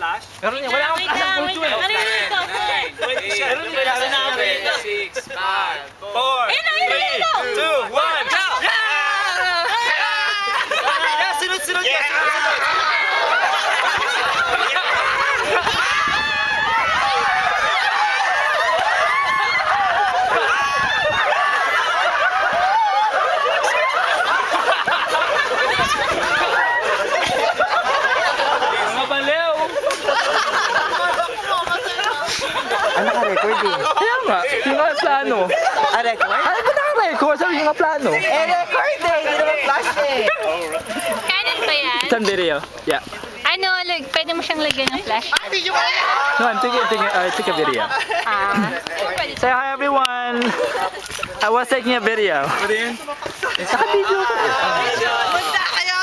flash? Meron niya, wala akong flash ang pulso eh. Ano yun ito? Meron niya, wala na ako eh. 6, 5, 4, Ayun na, ayun na, ayun na. 2, 1, go! Yeah, sunod-sunod ka, sunod-sunod. Mabaliw! Ano naka-record eh? Kaya nga, yung nga plano. Record? Ay, ba't naka-record? Sabi yung nga plano. Record eh! Hindi naman flash eh! Canon ba yan? It's on video. Yeah. Ano, pwede mo siyang lagyan ng flash? Come on, take a video. Say hi everyone! I was taking a video. Ano yun? Naka-video ko. Bunda kayo!